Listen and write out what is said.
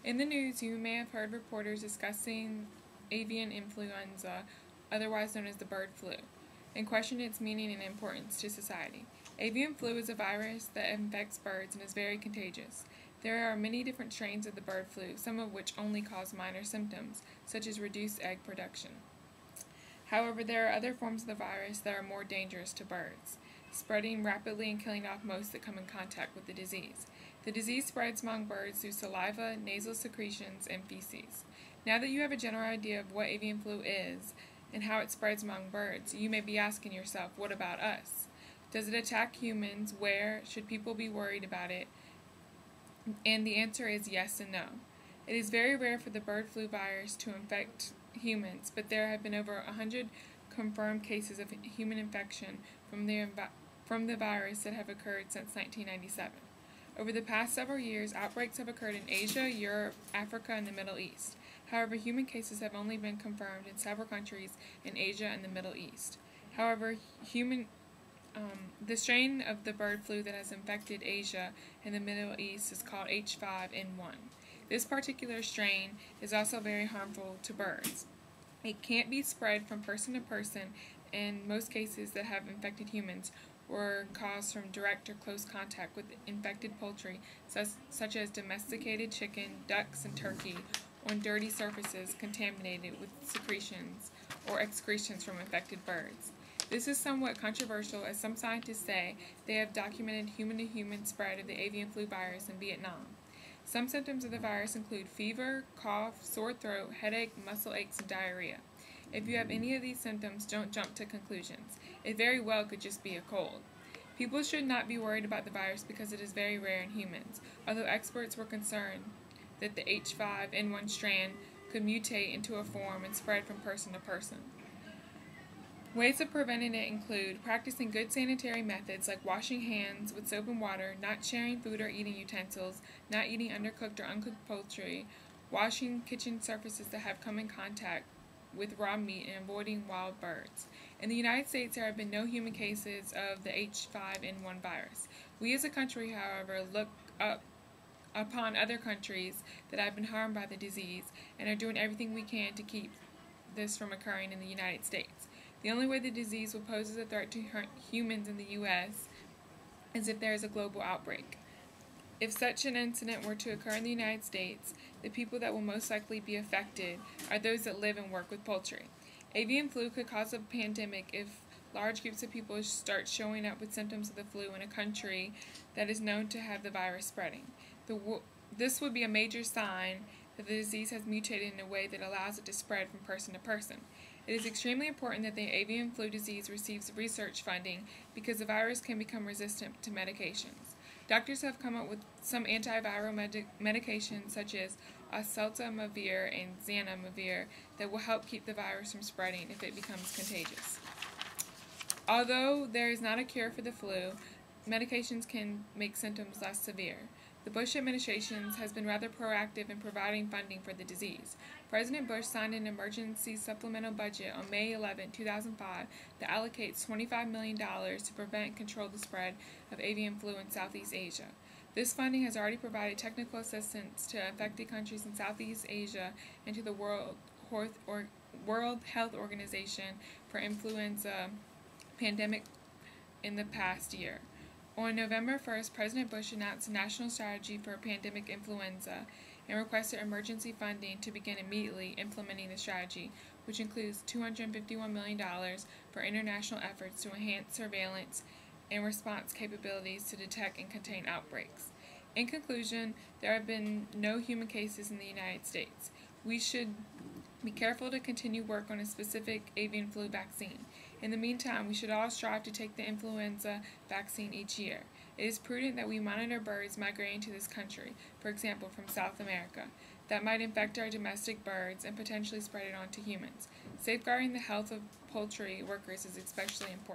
In the news, you may have heard reporters discussing avian influenza, otherwise known as the bird flu, and question its meaning and importance to society. Avian flu is a virus that infects birds and is very contagious. There are many different strains of the bird flu, some of which only cause minor symptoms, such as reduced egg production. However, there are other forms of the virus that are more dangerous to birds, spreading rapidly and killing off most that come in contact with the disease. The disease spreads among birds through saliva, nasal secretions, and feces. Now that you have a general idea of what avian flu is and how it spreads among birds, you may be asking yourself, what about us? Does it attack humans? Where? Should people be worried about it? And the answer is yes and no. It is very rare for the bird flu virus to infect humans, but there have been over 100 confirmed cases of human infection from the virus that have occurred since 1997. Over the past several years, outbreaks have occurred in Asia, Europe, Africa, and the Middle East. However, human cases have only been confirmed in several countries in Asia and the Middle East. However, the strain of the bird flu that has infected Asia and the Middle East is called H5N1. This particular strain is also very harmful to birds. It can't be spread from person to person, and most cases that have infected humans were caused from direct or close contact with infected poultry, such as domesticated chicken, ducks, and turkey, on dirty surfaces contaminated with secretions or excretions from infected birds. This is somewhat controversial, as some scientists say they have documented human-to-human spread of the avian flu virus in Vietnam. Some symptoms of the virus include fever, cough, sore throat, headache, muscle aches, and diarrhea. If you have any of these symptoms, don't jump to conclusions. It very well could just be a cold. People should not be worried about the virus because it is very rare in humans, although experts were concerned that the H5N1 strand could mutate into a form and spread from person to person. Ways of preventing it include practicing good sanitary methods like washing hands with soap and water, not sharing food or eating utensils, not eating undercooked or uncooked poultry, washing kitchen surfaces that have come in contact with raw meat, and avoiding wild birds. In the United States, there have been no human cases of the H5N1 virus. We as a country, however, look upon other countries that have been harmed by the disease and are doing everything we can to keep this from occurring in the United States. The only way the disease will pose a threat to humans in the U.S. is if there is a global outbreak. If such an incident were to occur in the United States, the people that will most likely be affected are those that live and work with poultry. Avian flu could cause a pandemic if large groups of people start showing up with symptoms of the flu in a country that is known to have the virus spreading. This would be a major sign that the disease has mutated in a way that allows it to spread from person to person. It is extremely important that the avian flu disease receives research funding because the virus can become resistant to medications. Doctors have come up with some antiviral medications such as oseltamivir and zanamivir that will help keep the virus from spreading if it becomes contagious. Although there is not a cure for the flu, medications can make symptoms less severe. The Bush administration has been rather proactive in providing funding for the disease. President Bush signed an emergency supplemental budget on May 11, 2005 that allocates $25 million to prevent and control the spread of avian flu in Southeast Asia. This funding has already provided technical assistance to affected countries in Southeast Asia and to the World Health Organization for influenza pandemic in the past year. On November 1st, President Bush announced a national strategy for pandemic influenza and requested emergency funding to begin immediately implementing the strategy, which includes $251 million for international efforts to enhance surveillance and response capabilities to detect and contain outbreaks. In conclusion, there have been no human cases in the United States. We should be careful to continue work on a specific avian flu vaccine. In the meantime, we should all strive to take the influenza vaccine each year. It is prudent that we monitor birds migrating to this country, for example from South America, that might infect our domestic birds and potentially spread it on to humans. Safeguarding the health of poultry workers is especially important.